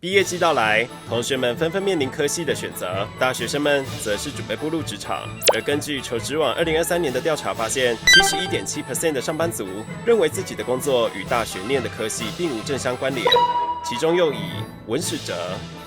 毕业季到来，同学们纷纷面临科系的选择，大学生们则是准备步入职场。而根据求职网2023年的调查发现，71.7% 的上班族认为自己的工作与大学念的科系并无正相关联，其中又以文史哲、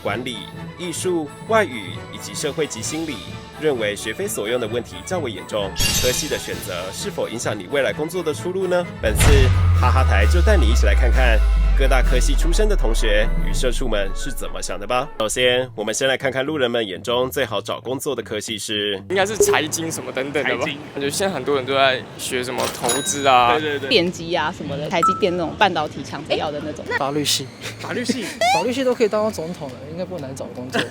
管理、艺术、外语以及社会及心理认为学非所用的问题较为严重。科系的选择是否影响你未来工作的出路呢？本次哈哈台就带你一起来看看各大科系出身的同学与社畜们是怎么想的吧。首先，我们先来看看路人们眼中最好找工作的科系是，应该是财经什么等等的吧。感觉现在很多人都在学什么投资啊，对，电机啊什么的，台积电那种半导体强制要的那种。法律系法律系都可以当到总统了，应该不难找工作。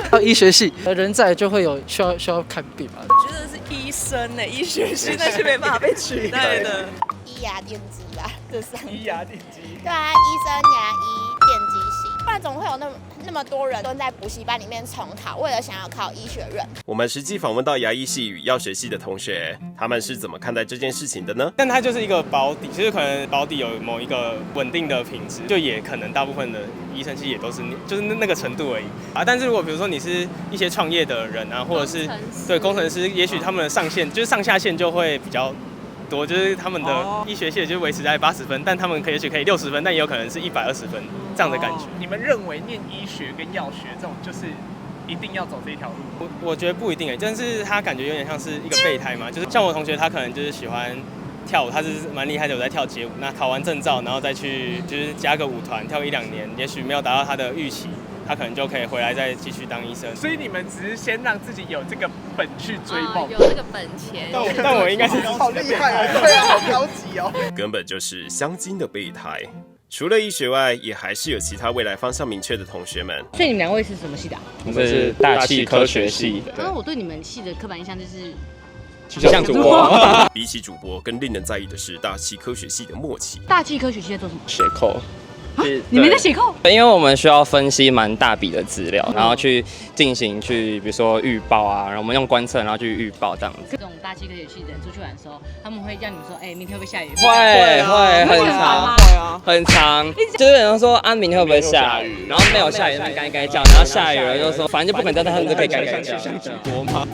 还有医学系，人在就会有需要看病嘛。我觉得是医生呢，医学系那是没办法被取代的。医牙电机吧，这三个。医牙电机。对啊，医生、牙医、电机系，不然怎么会有那么多人蹲在补习班里面重考，为了想要考医学院？我们实际访问到牙医系与药学系的同学，他们是怎么看待这件事情的呢？但它就是一个保底，就是可能保底有某一个稳定的品质，就也可能大部分的医生系也都是就是那个程度而已啊。但是如果比如说你是一些创业的人啊，或者是对工程师，也许他们的上限就是上下限就会比较多，就是他们的医学系就维持在80分，但他们也许可以60分，但也有可能是120分这样的感觉。你们认为念医学跟药学这种就是一定要走这一条路？我觉得不一定但是他感觉有点像是一个备胎嘛，就是像我同学他可能就是喜欢跳舞，他是蛮厉害的，有在跳街舞。那考完证照，然后再去就是加个舞团跳1-2年，也许没有达到他的预期，他可能就可以回来再继续当医生。所以你们只是先让自己有这个本去追梦，有这个本钱。但我应该是好厉害啊！对啊，好高级哦。根本就是镶金的备胎。除了医学外，也还是有其他未来方向明确的同学们。所以你们两位是什么系的？我们是大气科学系。然后我对你们系的刻板印象就是就像主播。比起主播，更令人在意的是大气科学系的默契。大气科学系在做什么？写扣。你们在写扣？因为我们需要分析蛮大笔的资料，然后去进行比如说预报啊，然后我们用观测，然后去预报这样子。这种大气科学系的人出去玩的时候，他们会让你们说，明天会不会下雨？会很长，很长。就是有人说明天会不会下雨，然后没有下雨，那该叫，然后下雨了就说，反正就不可能叫他们就可以该叫。多吗？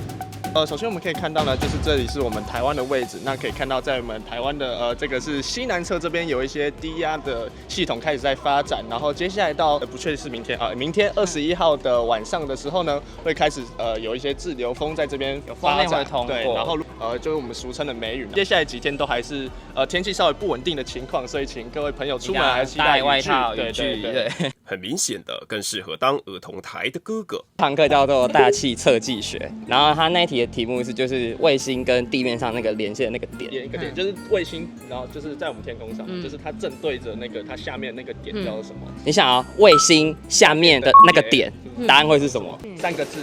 首先我们可以看到呢，就是这里是我们台湾的位置。那可以看到，在我们台湾的这个是西南侧这边有一些低压的系统开始在发展。然后接下来到不确定是明天明天21号的晚上的时候呢，会开始有一些滞留风在这边发展。对，然后就是我们俗称的梅雨。接下来几天都还是天气稍微不稳定的情况，所以请各位朋友出门还是带外套、雨具。对。很明显的，更适合当儿童台的哥哥。堂课叫做大气测计学，然后他那一题的题目是就是卫星跟地面上那个连线的那个点，一个点就是卫星，然后就是在我们天空上，就是它正对着那个它下面那个点叫做什么？你想卫星下面的那个点，答案会是什么？3个字，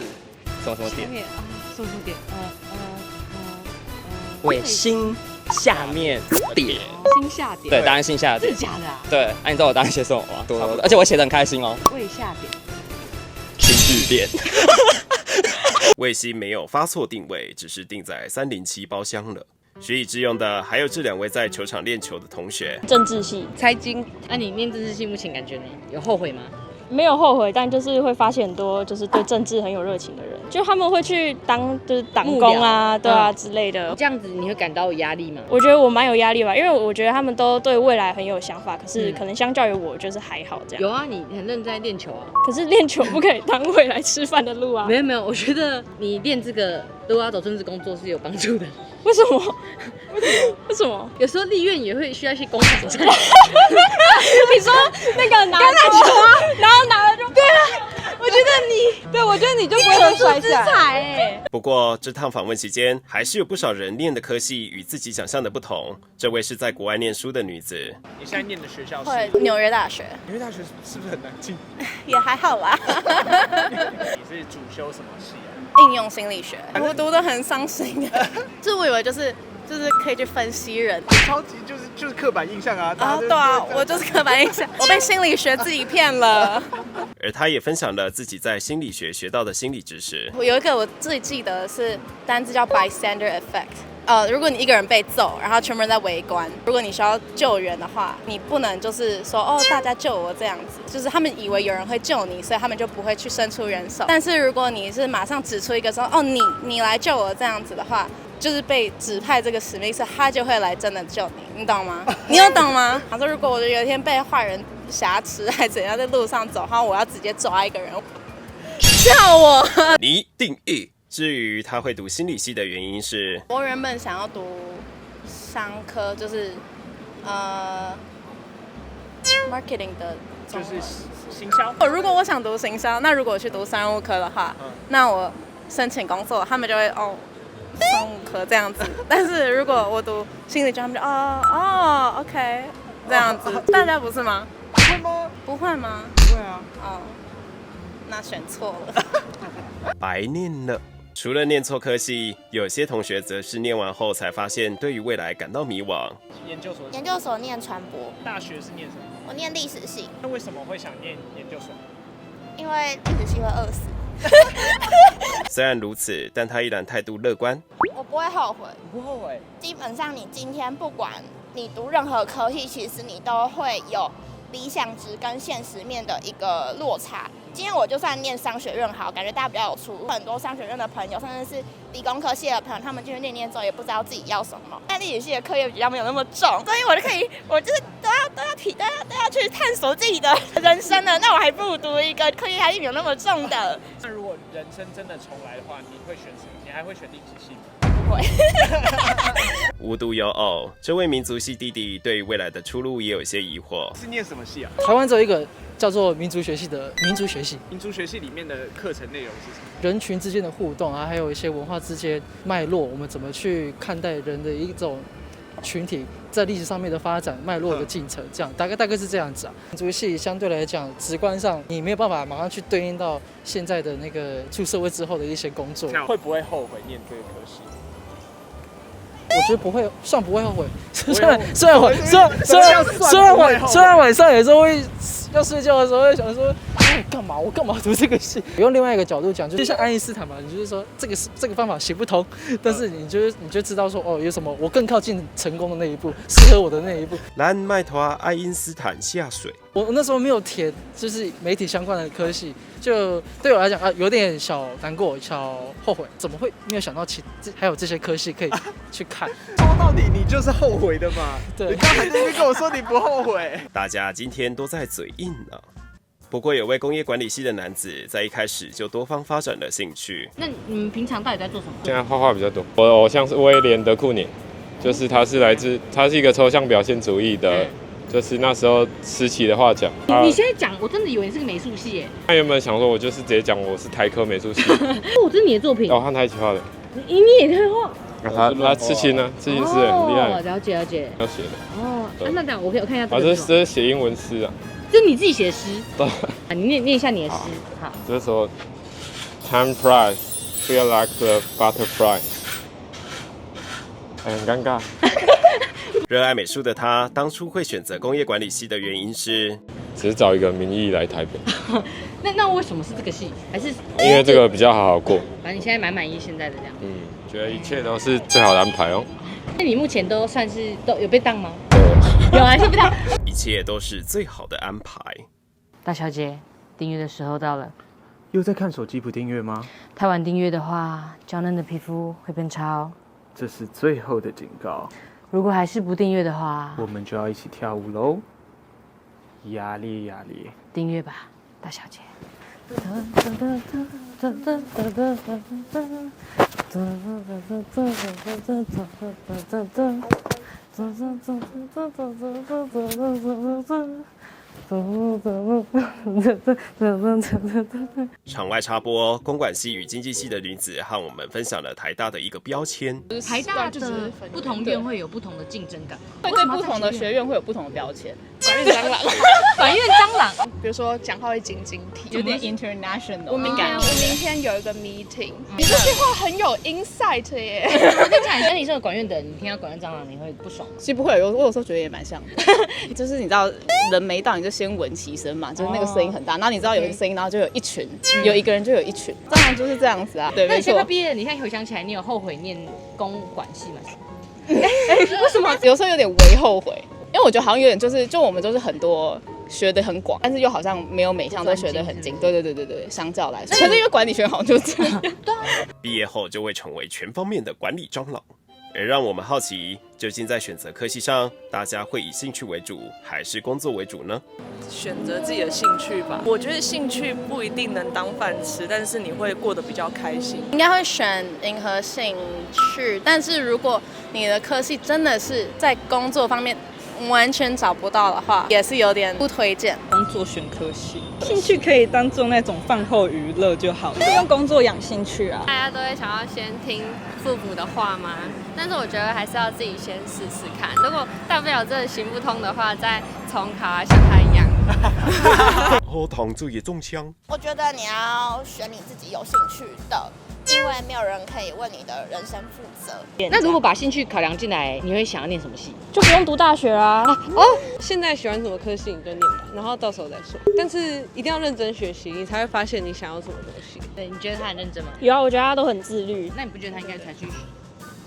什么点？什么点？卫星下面点。星下点。对，答案星下点。是假的啊？对，你知道我答案写什么吗？多，而且我写得很开心哦。卫下点。新据点。卫星没有发错定位，只是定在307包厢了。学以致用的还有这2位在球场练球的同学。政治系、财经。那你念政治系目前感觉呢？有后悔吗？没有后悔，但就是会发现很多就是对政治很有热情的人，就他们会去当就是党工啊，对啊之类的。这样子你会感到有压力吗？我觉得我蛮有压力吧，因为我觉得他们都对未来很有想法，可是可能相较于我就是还好这样。有啊，你很认真在练球啊。可是练球不可以当未来吃饭的路啊。没有，我觉得你练这个如果要走政治工作是有帮助的。为什么？为什么？有时候立院也会需要一些工程。你说那个拿橄榄球啊，然后拿了就对啊。我觉得你就不会被摔下来。不过这趟访问期间，还是有不少人念的科系与自己想象的不同。这位是在国外念书的女子。你现在念的学校是纽约大学。纽约大学是不是很难进？也还好啦。你是主修什么系啊？应用心理学。我读得很伤心。就是我以为就是可以去分析人，超级就是就是刻板印象啊。对啊，我就是刻板印象，我被心理学自己骗了。而他也分享了自己在心理学学到的心理知识。有一个我最记得的是单字叫 bystander effect。如果你一个人被揍，然后全部人在围观，如果你需要救援的话，你不能就是说大家救我这样子，就是他们以为有人会救你，所以他们就不会去伸出援手。但是如果你是马上指出一个说你来救我这样子的话，就是被指派这个使命，是他就会来真的救你，你懂吗？你有懂吗？他说如果我有一天被坏人挟持还怎样在路上走，然后我要直接抓一个人，叫我你定义。至于他会读心理系的原因是，我原本想要读商科，就是marketing 的，就是行销。如果我想读行销，那如果我去读商务科的话，那我申请工作，他们就会商务科这样子。但是如果我读心理学，他们就OK 这样子。大家不是吗？会吗？不会吗？不会啊。那选错了。白念了。除了念错科系，有些同学则是念完后才发现对于未来感到迷惘。研究所念传播。大学是念什么？我念历史系。那为什么会想念研究所？因为历史系会饿死。虽然如此，但他依然态度乐观。我不会后悔。不后悔。基本上你今天不管你读任何科系，其实你都会有理想值跟现实面的一个落差。今天我就算念商学院好，感觉大家比较有出路。很多商学院的朋友，甚至是理工科系的朋友，他们进去念之后也不知道自己要什么。但历史系的课业比较没有那么重，所以我就可以，我就是都要去探索自己的人生了。那我还不如读一个课业压力没有那么重的。那如果人生真的重来的话，你会选什么？你还会选历史系吗？不会。无独有偶，这位民族系弟弟对于未来的出路也有些疑惑。是念什么系啊？台湾只有一个叫做民族学系的民族学系。民族学系里面的课程内容是什么？人群之间的互动啊，还有一些文化之间脉络，我们怎么去看待人的一种群体在历史上面的发展脉络的进程，这样大概是这样子啊。民族系相对来讲，直观上你没有办法马上去对应到现在的那个出社会之后的一些工作。会不会后悔念这个科系？我觉得不会，算不会后悔。虽然晚上有时候会要睡觉的时候会想说，我干嘛读这个系？用另外一个角度讲，就像爱因斯坦嘛，你就是说这个方法行不通，但是你就知道说有什么我更靠近成功的那一步，适合我的那一步。蓝麦拖爱因斯坦下水。我那时候没有填就是媒体相关的科系，就对我来讲有点小难过、小后悔，怎么会没有想到还有这些科系可以去看？说到底你就是后悔的嘛。对，你刚才那边跟我说你不后悔。大家今天都在嘴硬呢。不过有位工业管理系的男子在一开始就多方发展了兴趣。那你们平常到底在做什么？现在画画比较多。我的偶像是威廉·德库宁，就是他是一个抽象表现主义的。就是那时候时期的画奖。你现在讲，我真的以为你是个美术系耶。他原本想说，我就是直接讲我是台科美术系。这是你的作品？和他一起画的。你也会画？他刺青呢，刺青师很厉害。了解。要写的。那这样我看一下。这是写英文诗啊。这是你自己写的诗？对。你念一下你的诗。好。这是说 ，Time flies, feel like the butterfly。很尴尬。热爱美术的他，当初会选择工业管理系的原因是，只是找一个名义来台北。那为什么是这个系？还是因为这个比较好过。反正你现在蛮满意现在的这样。觉得一切都是最好的安排哦。那你目前都算是都有被当吗？有还是被当？一切都是最好的安排。大小姐，订阅的时候到了。又在看手机不订阅吗？太晚订阅的话，娇嫩的皮肤会变差哦。这是最后的警告。如果还是不订阅的话，我们就要一起跳舞喽！压力，订阅吧，大小姐。场外插播，公管系与经济系的女子和我们分享了台大的一个标签。台大的不同院会有不同的竞争感，会对不同的学院会有不同的标签。管院蟑螂，管院蟑螂，比如说讲话会晶晶体，有点 international。我明天有一个 meeting，你这句话很有 insight 耶。我跟你讲，跟你是个管院的人，你听到管院蟑螂你会不爽吗？其实不会，我有时候觉得也蛮像的，就是你知道人没到你就先闻其声嘛，就是那个声音很大，然后你知道有一个声音，然后就有一群，有一个人就有一群，蟑螂就是这样子啊。对，那你没错。现在毕业，你现在回想起来，你有后悔念公管系吗？为什么？有时候有点微后悔。因为我觉得好像有点就我们都是很多学得很广，但是又好像没有每项都学得很精。对，相较来说，可是因为管理学好像就这样。毕业后就会成为全方面的管理蟑螂。而让我们好奇，究竟在选择科系上，大家会以兴趣为主，还是工作为主呢？选择自己的兴趣吧。我觉得兴趣不一定能当饭吃，但是你会过得比较开心。应该会选银河兴趣，但是如果你的科系真的是在工作方面完全找不到的话，也是有点不推荐。工作选科系，兴趣可以当做那种饭后娱乐就好，不用工作养兴趣啊。大家都会想要先听父母的话吗？但是我觉得还是要自己先试试看。如果大不了真的行不通的话，再重考啊，像他一样。喝糖就也中枪。我觉得你要选你自己有兴趣的，因为没有人可以为你的人生负责。那如果把兴趣考量进来，你会想要念什么系？就不用读大学啦。现在喜欢什么科系你就念吧，然后到时候再说。但是一定要认真学习，你才会发现你想要什么东西。对，你觉得他很认真吗？有啊，我觉得他都很自律。那你不觉得他应该才去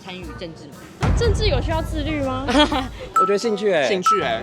参与政治吗？政治有需要自律吗？我觉得兴趣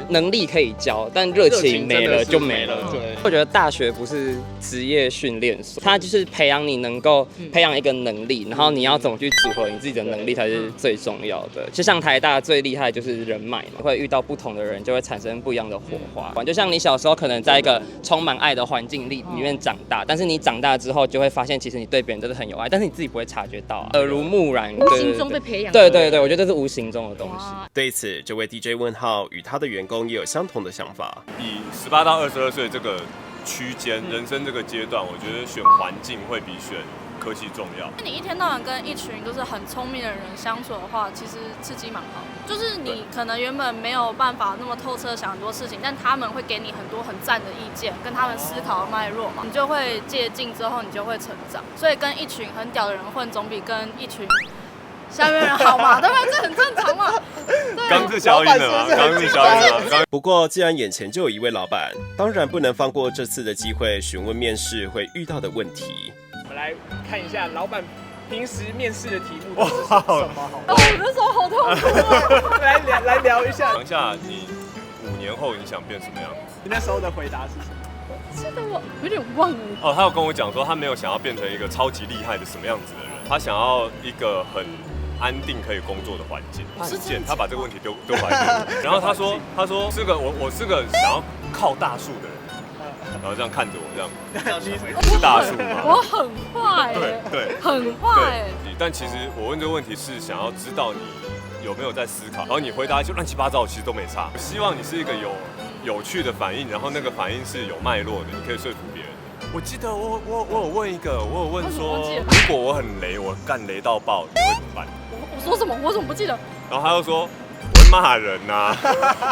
能力可以教，但热情没了就没了。对，我觉得大学不是职业训练所，它就是培养你能够培养一个能力，然后你要怎么去组合你自己的能力才是最重要的。就像台大最厉害就是人脉嘛，会遇到不同的人就会产生不一样的火花。就像你小时候可能在一个充满爱的环境里面长大，但是你长大之后就会发现，其实你对别人真的很有爱，但是你自己不会察觉到耳濡目染，无形中被培养。对，我觉得这是无形中的东西。对此，这位 DJ 问号与他的员工也有相同的想法。以18到22岁这个区间，人生这个阶段，我觉得选环境会比选科系重要。你一天到晚跟一群就是很聪明的人相处的话，其实刺激蛮好。就是你可能原本没有办法那么透彻想很多事情，但他们会给你很多很赞的意见，跟他们思考的脉络嘛，你就会借鉴之后，你就会成长。所以跟一群很屌的人混，总比跟一群下面人好嘛，对吧？这很正常嘛。刚是消音的嘛，刚是消音的嘛。不过，既然眼前就有一位老板，当然不能放过这次的机会，询问面试会遇到的问题。我们来看一下老板平时面试的题目是什么好了。我那时候好痛苦。来聊一下。讲一下你5年后你想变什么样子？你那时候的回答是什么？记得我有点忘了。哦，他有跟我讲说，他没有想要变成一个超级厉害的什么样子的人，他想要一个很安定可以工作的环境。他把这个问题丢回来，然后他说是个我是个想要靠大树的人，然后这样看着我这样，是大树吗？我很坏，对，很坏。但其实我问这个问题是想要知道你有没有在思考，然后你回答就乱七八糟，其实都没差。我希望你是一个有趣的反应，然后那个反应是有脉络的，你可以说服别人。我记得我有问一个，我有问说，如果我很雷，我干雷到爆，你会怎么办？我说什么？我怎么不记得？然后他又说，我会骂人呐。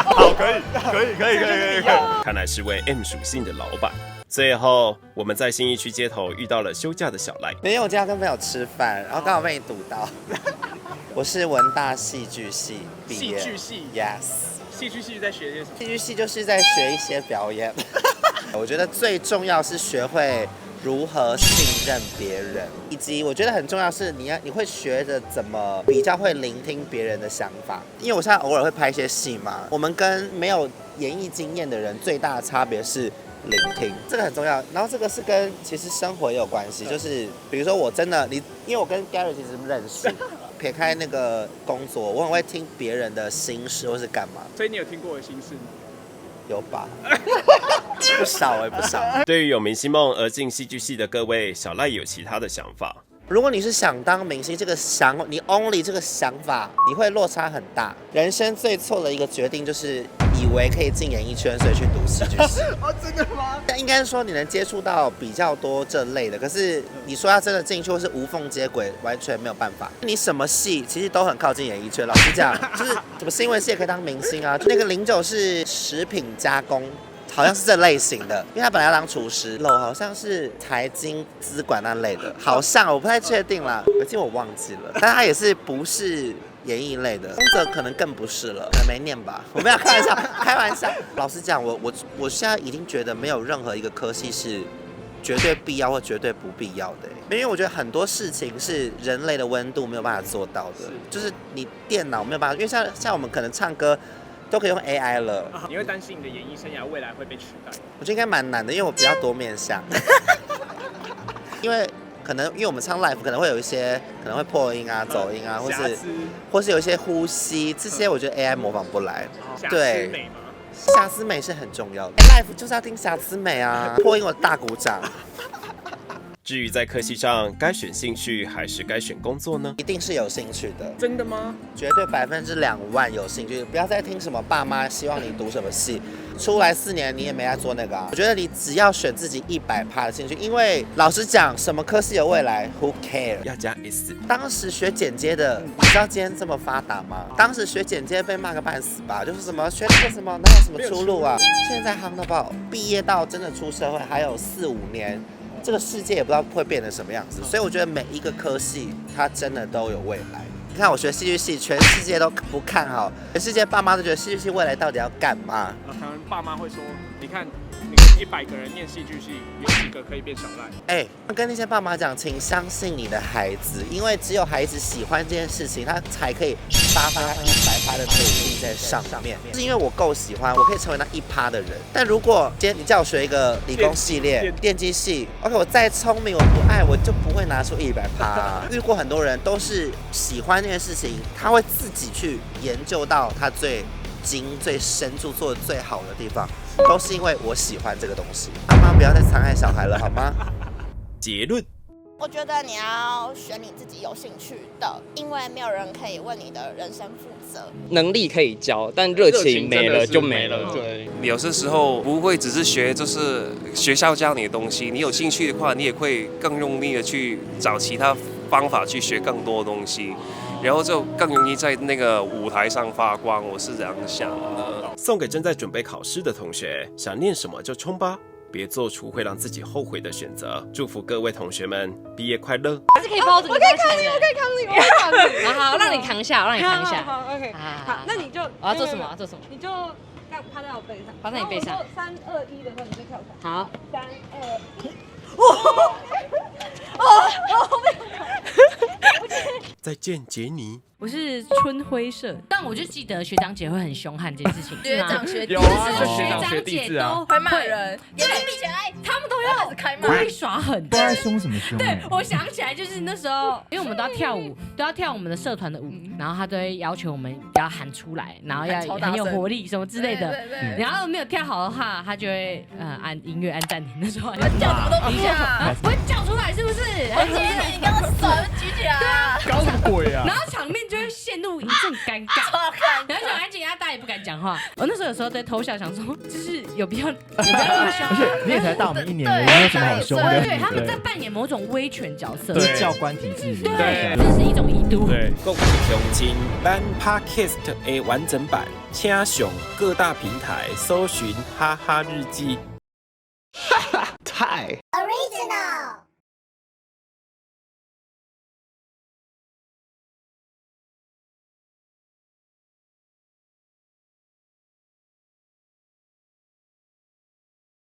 好，可以。看来是位 M 属性的老板。最后，我们在信义区街头遇到了休假的小赖。没有，我今天要跟朋友吃饭，然后刚好被你堵到。我是文大戏剧系毕业。戏剧系 ，Yes。戏剧系在学些什么？戏剧系就是在学一些表演。我觉得最重要是学会如何信任别人，以及我觉得很重要是你会学着怎么比较会聆听别人的想法。因为我现在偶尔会拍一些戏嘛，我们跟没有演艺经验的人最大的差别是聆听，这个很重要。然后这个是跟其实生活也有关系，就是比如说我真的因为我跟 Gary 其实认识。撇开那个工作，我很会听别人的心事或是干嘛。所以你有听过我的心事吗？有吧？不少。对于有明星梦而进戏剧系的各位，小赖有其他的想法。如果你是想当明星，你 only 这个想法，你会落差很大。人生最错的一个决定就是以为可以进演艺圈，所以去读戏剧系。哦，真的吗？但应该说你能接触到比较多这类的，可是你说要真的进去或是无缝接轨，完全没有办法。你什么戏其实都很靠近演艺圈。老实讲，就是什么新闻系也可以当明星啊。就那个09是食品加工。好像是这类型的，因为他本来要当厨师，好像是财经资管那类的，好像我不太确定啦，而且我忘记了，但他也是不是演艺类的，这可能更不是了，可能没念吧，我没有开玩笑，开玩笑。老实讲，我现在已经觉得没有任何一个科系是绝对必要或绝对不必要的，因为我觉得很多事情是人类的温度没有办法做到的，就是你电脑没有办法，因为像我们可能唱歌。都可以用 AI 了。你会担心你的演艺生涯未来会被取代？我觉得应该蛮难的，因为我比较多面向。因为我们唱 live 可能会有一些可能会破音啊、走音啊，或是有一些呼吸，这些我觉得 AI 模仿不来。对，瑕疵美是很重要的 ，live 就是要听瑕疵美啊，破音我大鼓掌。至于在科系上该选兴趣还是该选工作呢？一定是有兴趣的。真的吗？绝对20000%有兴趣，不要再听什么爸妈希望你读什么系，出来4年你也没在做那个啊。我觉得你只要选自己100%的兴趣，因为老实讲，什么科系有未来 ，Who care？ 要加 S。当时学剪接的，你知道今天这么发达吗？当时学剪接被骂个半死吧，就是什么学那个什么，哪有什么出路啊？现在夯到爆，毕业到真的出社会还有4、5年。这个世界也不知道会变成什么样子，所以我觉得每一个科系它真的都有未来。你看我学戏剧系，全世界都不看好，全世界爸妈都觉得戏剧系未来到底要干嘛？可能爸妈会说，你看100个人念戏剧系，有几个可以变小赖？跟那些爸妈讲，请相信你的孩子，因为只有孩子喜欢这件事情，他才可以发挥他100%的努力在上面。是因为我够喜欢，我可以成为那1%的人。但如果今天你叫我学一个理工系列、电机系 ，OK， 我再聪明，我不爱，我就不会拿出100%啊。遇过很多人都是喜欢这件事情，他会自己去研究到他最深处做的最好的地方，都是因为我喜欢这个东西。爸妈不要再残害小孩了，好吗？结论，我觉得你要选你自己有兴趣的，因为没有人可以为你的人生负责。能力可以教，但热情没了就没了。对，有些时候不会只是学就是学校教你的东西，你有兴趣的话，你也会更用力的去找其他方法去学更多东西。然后就更容易在那个舞台上发光，我是这样想的。送给正在准备考试的同学，想念什么就冲吧，别做出会让自己后悔的选择。祝福各位同学们毕业快乐。还是可以包着你，我可以扛你，我可以扛你，我可以扛你。好，让你扛下，让你扛下。好 ，OK。好，那你就我要做什么？要做什么？你就趴在我背上，趴在你背上。3、2、1的时候，你就跳起来。好。3、2、1。哦，再见，杰尼。我是春晖社，但我就记得学长姐会很凶悍这件事情。学长学弟有啊，学长学弟都会骂人，眼睛闭起来，他们都要故意耍狠。不知道凶什么凶。对，我想起来就是那时候，因为我们都要跳舞，都要跳我们的社团的舞，然后他都会要求我们要喊出来，然后要很有活力什么之类的。然后没有跳好的话，他就会按音乐按暂停的时候，我叫什么都不叫，我会叫出来是不是？我接你刚刚手举起来，对啊，搞什么鬼啊？然后场面就会陷入一阵尴尬，然后就安静，大家也不敢讲话。我那时候有时候在偷笑，想说就是有必要那么凶？而且你也才大我们1年，没有什么好凶的。对，他们在扮演某种威权角色，对教官体制。对，这是一种疑度。对，各位乡亲，咱 Podcast 的完整版，请上各大平台搜寻哈哈日记。太 original。